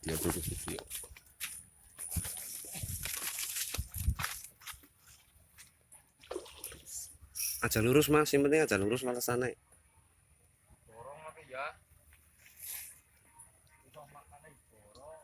Dia dulu video. Aja lurus mas, yang penting aja lurus malah sana. Dorong lagi ya. Bisa makan dorong.